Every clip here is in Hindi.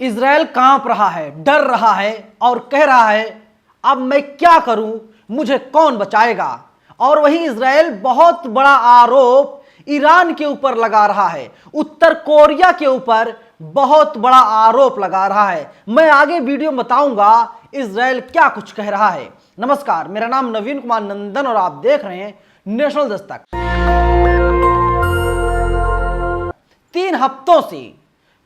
इजराइल कांप रहा है, डर रहा है और कह रहा है अब मैं क्या करूं, मुझे कौन बचाएगा। और वही इजराइल बहुत बड़ा आरोप ईरान के ऊपर लगा रहा है, उत्तर कोरिया के ऊपर बहुत बड़ा आरोप लगा रहा है। मैं आगे वीडियो में बताऊंगा इजराइल क्या कुछ कह रहा है। नमस्कार, मेरा नाम नवीन कुमार नंदन और आप देख रहे हैं नेशनल दस्तक। 3 हफ्तों से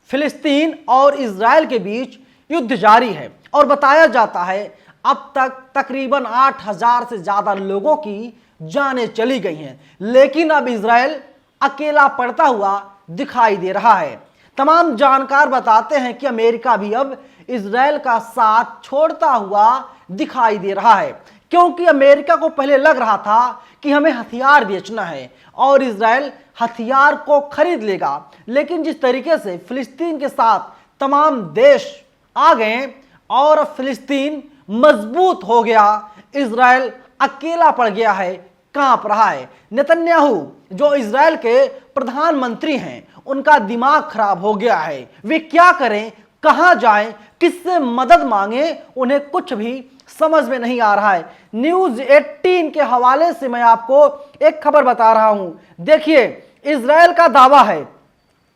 फिलिस्तीन और इजराइल के बीच युद्ध जारी है और बताया जाता है अब तक तकरीबन 8000 से ज्यादा लोगों की जानें चली गई हैं। लेकिन अब इजराइल अकेला पड़ता हुआ दिखाई दे रहा है। तमाम जानकार बताते हैं कि अमेरिका भी अब इजराइल का साथ छोड़ता हुआ दिखाई दे रहा है, क्योंकि अमेरिका को पहले लग रहा था कि हमें हथियार बेचना है और इजराइल हथियार को खरीद लेगा। लेकिन जिस तरीके से फिलिस्तीन के साथ तमाम देश आ गए और अब फिलिस्तीन मजबूत हो गया, इजराइल अकेला पड़ गया है, कांप रहा है। नेतन्याहू जो इजराइल के प्रधानमंत्री हैं, उनका दिमाग खराब हो गया है। वे क्या करें, कहां जाएं, किससे मदद मांगे, उन्हें कुछ भी समझ में नहीं आ रहा है। न्यूज 18 के हवाले से मैं आपको एक खबर बता रहा हूं। देखिए, इजराइल का दावा है,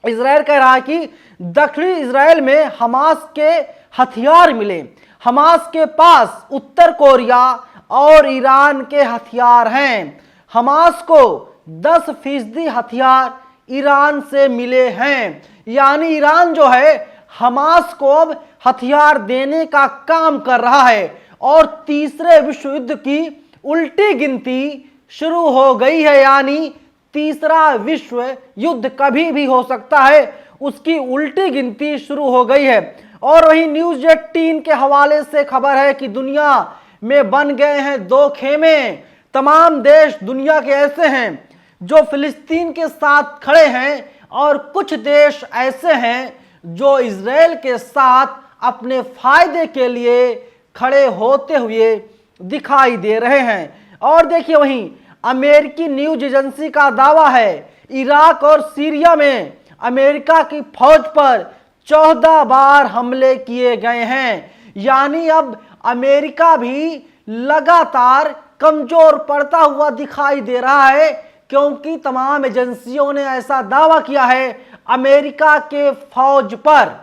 इजराइल कह रहा है कि दक्षिणी इजराइल में हमास के हथियार मिले। हमास के पास उत्तर कोरिया और ईरान के हथियार हैं। हमास को 10% हथियार ईरान से मिले हैं। यानी ईरान जो है हमास को अब हथियार देने का काम कर रहा है और तीसरे विश्व युद्ध की उल्टी गिनती शुरू हो गई है। यानी तीसरा विश्व युद्ध कभी भी हो सकता है, उसकी उल्टी गिनती शुरू हो गई है। और वही न्यूज 18 के हवाले से खबर है कि दुनिया में बन गए हैं 2 खेमे। तमाम देश दुनिया के ऐसे हैं जो फिलिस्तीन के साथ खड़े हैं और कुछ देश ऐसे हैं जो इजराइल के साथ अपने फायदे के लिए खड़े होते हुए दिखाई दे रहे हैं। और देखिए, वहीं अमेरिकी न्यूज एजेंसी का दावा है इराक और सीरिया में अमेरिका की फौज पर 14 बार हमले किए गए हैं। यानी अब अमेरिका भी लगातार कमजोर पड़ता हुआ दिखाई दे रहा है, क्योंकि तमाम एजेंसियों ने ऐसा दावा किया है अमेरिका के फौज पर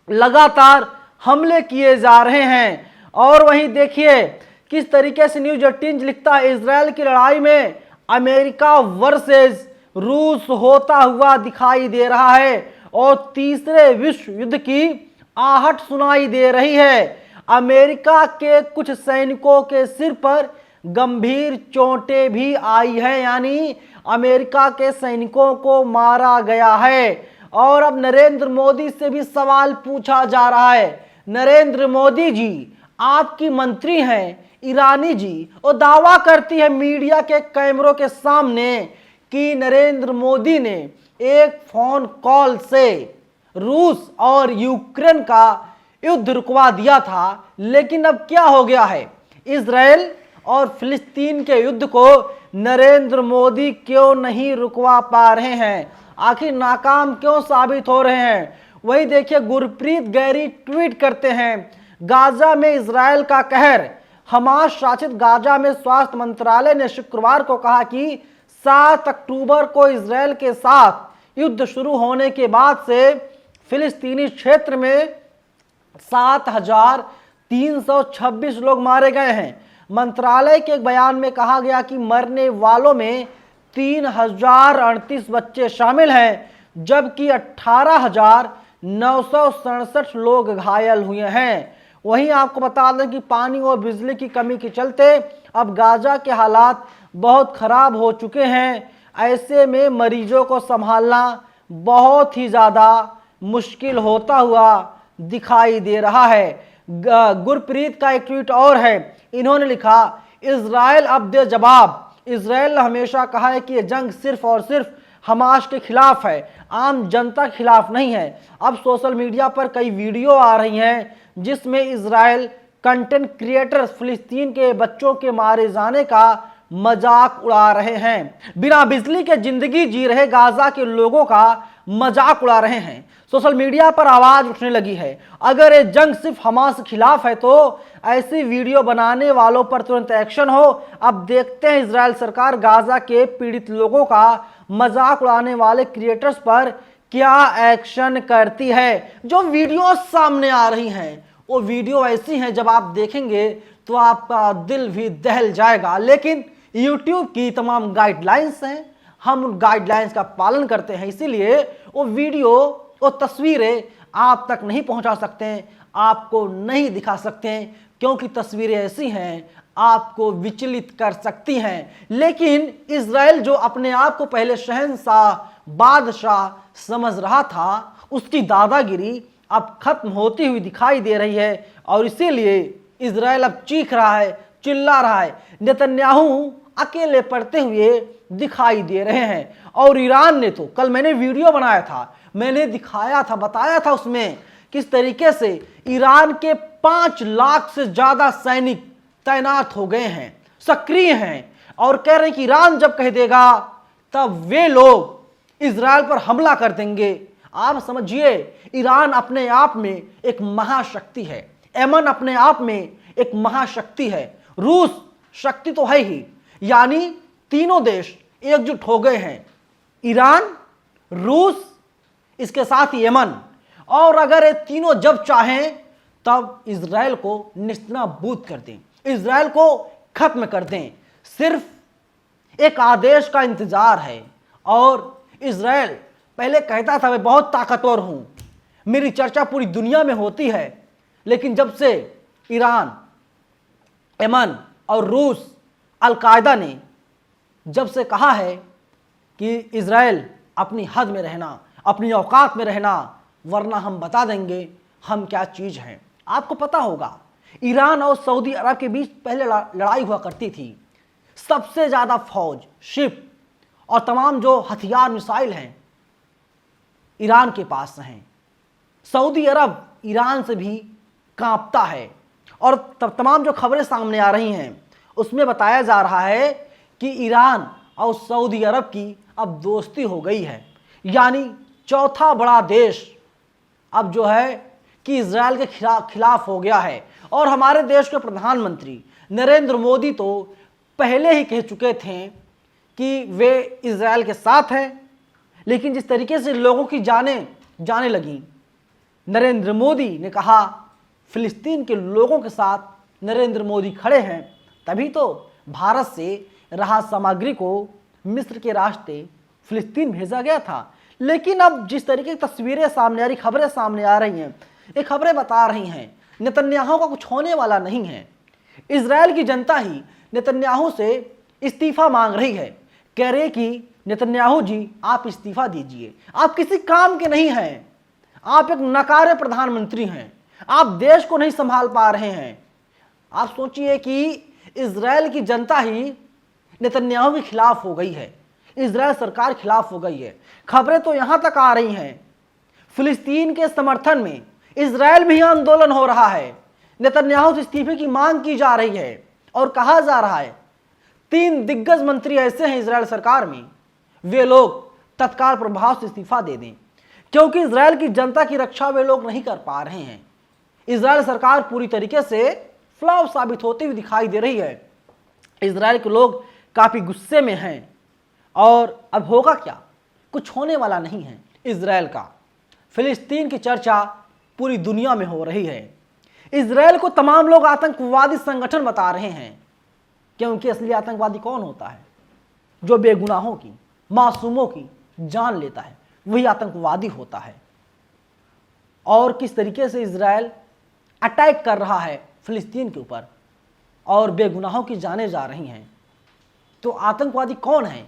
लगातार हमले किए जा रहे हैं। और वहीं देखिए किस तरीके से न्यूज 18 लिखता है, इजराइल की लड़ाई में अमेरिका वर्सेस रूस होता हुआ दिखाई दे रहा है और तीसरे विश्व युद्ध की आहट सुनाई दे रही है। अमेरिका के कुछ सैनिकों के सिर पर गंभीर चोटें भी आई हैं, यानी अमेरिका के सैनिकों को मारा गया है। और अब नरेंद्र मोदी से भी सवाल पूछा जा रहा है, नरेंद्र मोदी जी आपकी मंत्री हैं ईरानी जी, और दावा करती है मीडिया के कैमरों के सामने कि नरेंद्र मोदी ने एक फोन कॉल से रूस और यूक्रेन का युद्ध रुकवा दिया था। लेकिन अब क्या हो गया है, इजराइल और फिलिस्तीन के युद्ध को नरेंद्र मोदी क्यों नहीं रुकवा पा रहे हैं, आखिर नाकाम क्यों साबित हो रहे हैं। वही देखिए, गुरप्रीत गैरी ट्वीट करते हैं, गाजा में इजराइल का कहर। हमास शासित गाजा में स्वास्थ्य मंत्रालय ने शुक्रवार को कहा कि 7 अक्टूबर को इजराइल के साथ युद्ध शुरू होने के बाद से फिलिस्तीनी क्षेत्र में 7326 लोग मारे गए हैं। मंत्रालय के एक बयान में कहा गया कि मरने वालों में 3038 बच्चे शामिल हैं, जबकि 18,967 लोग घायल हुए हैं। वहीं आपको बता दें कि पानी और बिजली की कमी के चलते अब गाजा के हालात बहुत खराब हो चुके हैं। ऐसे में मरीजों को संभालना बहुत ही ज़्यादा मुश्किल होता हुआ दिखाई दे रहा है। गुरप्रीत का एक ट्वीट और है, इन्होंने लिखा, इजराइल अब दे जवाब। इजराइल ने हमेशा कहा है कि यह जंग सिर्फ और सिर्फ हमास के खिलाफ है, आम जनता के खिलाफ नहीं है। अब सोशल मीडिया पर कई वीडियो आ रही हैं जिसमें इजराइल कंटेंट क्रिएटर्स फिलिस्तीन के बच्चों के मारे जाने का मजाक उड़ा रहे हैं। बिना बिजली के जिंदगी जी रहे गाजा के लोगों का मजाक उड़ा रहे हैं। सोशल मीडिया पर आवाज उठने लगी है, अगर ये जंग सिर्फ हमास के खिलाफ है तो ऐसी वीडियो बनाने वालों पर तुरंत एक्शन हो। अब देखते हैं इजराइल सरकार गाजा के पीड़ित लोगों का मजाक उड़ाने वाले क्रिएटर्स पर क्या एक्शन करती है। जो वीडियो सामने आ रही हैं वो वीडियो ऐसी हैं जब आप देखेंगे तो आपका दिल भी दहल जाएगा। लेकिन YouTube की तमाम गाइडलाइंस हैं, हम उन गाइडलाइंस का पालन करते हैं, इसीलिए वो वीडियो वो तस्वीरें आप तक नहीं पहुंचा सकते हैं, आपको नहीं दिखा सकते हैं, क्योंकि तस्वीरें ऐसी हैं आपको विचलित कर सकती हैं। लेकिन इजराइल जो अपने आप को पहले शहंशाह बादशाह समझ रहा था, उसकी दादागिरी अब खत्म होती हुई दिखाई दे रही है और इसीलिए इजराइल अब चीख रहा है, चिल्ला रहा है। नेतन्याहू अकेले पड़ते हुए दिखाई दे रहे हैं। और ईरान ने तो, कल मैंने वीडियो बनाया था, मैंने दिखाया था, बताया था उसमें किस तरीके से ईरान के 5 लाख से ज्यादा सैनिक तैनात हो गए हैं, सक्रिय हैं, और कह रहे हैं कि ईरान जब कह देगा तब वे लोग इजराइल पर हमला कर देंगे। आप समझिए, ईरान अपने आप में एक महाशक्ति है, यमन अपने आप में एक महाशक्ति है, रूस शक्ति तो है ही, यानी तीनों देश एकजुट हो गए हैं, ईरान, रूस, इसके साथ यमन। और अगर ये तीनों जब चाहें तब इजराइल को नेस्तनाबूद कर दें, इजराइल को खत्म कर दें। सिर्फ एक आदेश का इंतजार है। और इजराइल पहले कहता था मैं बहुत ताकतवर हूं, मेरी चर्चा पूरी दुनिया में होती है, लेकिन जब से ईरान, यमन और रूस, अल-कायदा ने जब से कहा है कि इजराइल अपनी हद में रहना, अपनी औकात में रहना, वरना हम बता देंगे हम क्या चीज हैं। आपको पता होगा ईरान और सऊदी अरब के बीच पहले लड़ाई हुआ करती थी, सबसे ज्यादा फौज, शिप और तमाम जो हथियार, मिसाइल हैं ईरान के पास हैं। सऊदी अरब ईरान से भी कांपता है। और तमाम जो खबरें सामने आ रही हैं उसमें बताया जा रहा है कि ईरान और सऊदी अरब की अब दोस्ती हो गई है, यानी चौथा बड़ा देश अब जो है कि इजराइल के खिलाफ हो गया है। और हमारे देश के प्रधानमंत्री नरेंद्र मोदी तो पहले ही कह चुके थे कि वे इजराइल के साथ हैं, लेकिन जिस तरीके से लोगों की जाने लगी, नरेंद्र मोदी ने कहा फिलिस्तीन के लोगों के साथ नरेंद्र मोदी खड़े हैं, तभी तो भारत से राहत सामग्री को मिस्र के रास्ते फिलिस्तीन भेजा गया था। लेकिन अब जिस तरीके की तस्वीरें सामने आ रही, खबरें सामने आ रही हैं, ये खबरें बता रही हैं नेतन्याहू का कुछ होने वाला नहीं है। इजराइल की जनता ही नेतन्याहू से इस्तीफा मांग रही है, कह रहे कि नेतन्याहू जी आप इस्तीफा दीजिए, आप किसी काम के नहीं हैं, आप एक नकारे प्रधानमंत्री हैं, आप देश को नहीं संभाल पा रहे हैं। आप सोचिए कि इजराइल की जनता ही नेतन्याहू के खिलाफ हो गई है, इजराइल सरकार खिलाफ हो गई है। खबरें तो यहां तक आ रही हैं फिलिस्तीन के समर्थन में इजराइल में ही आंदोलन हो रहा है, नेतन्याहू से इस्तीफे की मांग की जा रही है और कहा जा रहा है 3 दिग्गज मंत्री ऐसे हैं इजराइल सरकार में, वे लोग तत्काल प्रभाव से इस्तीफा दे दें, क्योंकि इजराइल की जनता की रक्षा वे लोग नहीं कर पा रहे हैं। इजराइल सरकार पूरी तरीके से फ्लॉप साबित होती हुई दिखाई दे रही है। इजराइल के लोग काफी गुस्से में हैं और अब होगा क्या, कुछ होने वाला नहीं है इजराइल का। फिलिस्तीन की चर्चा पूरी दुनिया में हो रही है। इजराइल को तमाम लोग आतंकवादी संगठन बता रहे हैं, क्योंकि असली आतंकवादी कौन होता है? जो बेगुनाहों की, मासूमों की जान लेता है, वही आतंकवादी होता है। और किस तरीके से इजराइल अटैक कर रहा है फिलिस्तीन के ऊपर और बेगुनाहों की जानें जा रही हैं, तो आतंकवादी कौन है?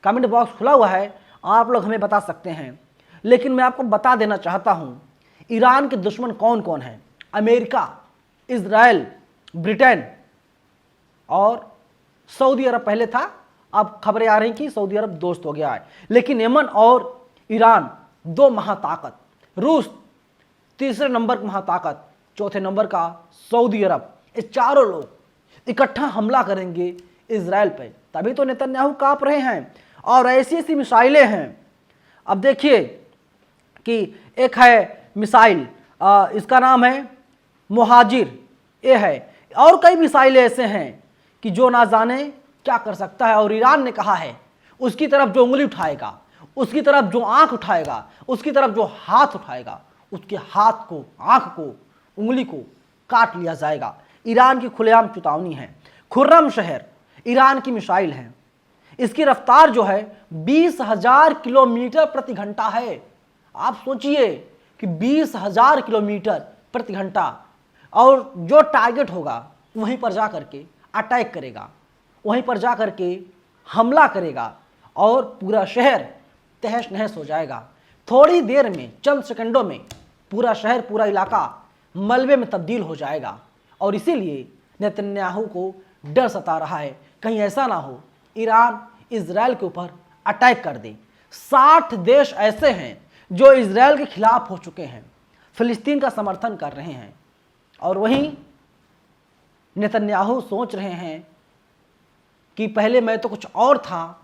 कमेंट बॉक्स खुला हुआ है, आप लोग हमें बता सकते हैं। लेकिन मैं आपको बता देना चाहता हूं ईरान के दुश्मन कौन कौन हैं। अमेरिका, इजराइल, ब्रिटेन और सऊदी अरब पहले था, अब खबरें आ रही कि सऊदी अरब दोस्त हो गया है। लेकिन यमन और ईरान 2 महाताकत, रूस तीसरे नंबर की महाताकत, चौथे नंबर का सऊदी अरब, ये चारों लोग इकट्ठा हमला करेंगे इजराइल पे, तभी तो नेतन्याहू कांप रहे हैं। और ऐसी ऐसी मिसाइलें हैं, अब देखिए कि एक है मिसाइल, इसका नाम है मुहाजिर, ये है, और कई मिसाइल ऐसे हैं कि जो ना जाने क्या कर सकता है। और ईरान ने कहा है उसकी तरफ जो उंगली उठाएगा, उसकी तरफ जो आंख उठाएगा, उसकी तरफ जो हाथ उठाएगा, उसके हाथ को, आंख को, उंगली को काट लिया जाएगा। ईरान की खुलेआम चेतावनी है। खुर्रम शहर ईरान की मिसाइल है, इसकी रफ्तार जो है 20,000 किलोमीटर प्रति घंटा है। आप सोचिए कि 20,000 किलोमीटर प्रति घंटा, और जो टारगेट होगा वहीं पर जा करके अटैक करेगा, वहीं पर जा करके हमला करेगा और पूरा शहर तहस नहस हो जाएगा। थोड़ी देर में, चंद सेकंडों में पूरा शहर, पूरा इलाका मलबे में तब्दील हो जाएगा। और इसीलिए नेतन्याहू को डर सता रहा है, कहीं ऐसा ना हो ईरान इजराइल के ऊपर अटैक कर दे। 60 देश ऐसे हैं जो इजराइल के खिलाफ हो चुके हैं, फिलिस्तीन का समर्थन कर रहे हैं, और वहीं नेतन्याहू सोच रहे हैं कि पहले मैं तो कुछ और था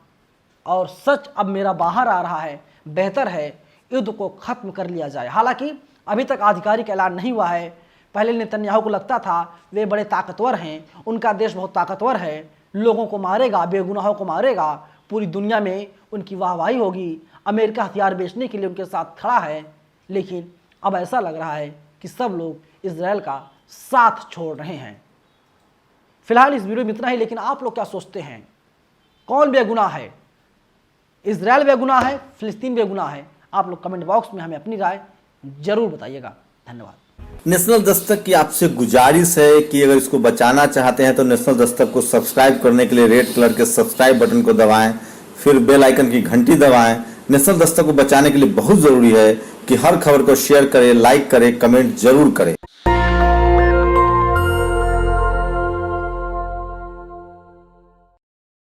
और सच अब मेरा बाहर आ रहा है, बेहतर है युद्ध को खत्म कर लिया जाए। हालांकि अभी तक आधिकारिक ऐलान नहीं हुआ है। पहले नेतन्याहू को लगता था वे बड़े ताकतवर हैं, उनका देश बहुत ताकतवर है, लोगों को मारेगा, बेगुनाहों को मारेगा, पूरी दुनिया में उनकी वाहवाही होगी, अमेरिका हथियार बेचने के लिए उनके साथ खड़ा है। लेकिन अब ऐसा लग रहा है कि सब लोग इजराइल का साथ छोड़ रहे हैं। फिलहाल इस वीडियो में इतना ही, लेकिन आप लोग क्या सोचते हैं, कौन बेगुनाह है? इजराइल बेगुनाह है, फिलिस्तीन बेगुनाह है? आप लोग कमेंट बॉक्स में हमें अपनी राय जरूर बताइएगा। धन्यवाद। नेशनल दस्तक की आपसे गुजारिश है कि अगर इसको बचाना चाहते हैं तो नेशनल दस्तक को सब्सक्राइब करने के लिए रेड कलर के सब्सक्राइब बटन को दबाएं, फिर बेल आइकन की घंटी दबाएं। नेशनल दस्तक को बचाने के लिए बहुत जरूरी है कि हर खबर को शेयर करें, लाइक करें, कमेंट जरूर करें।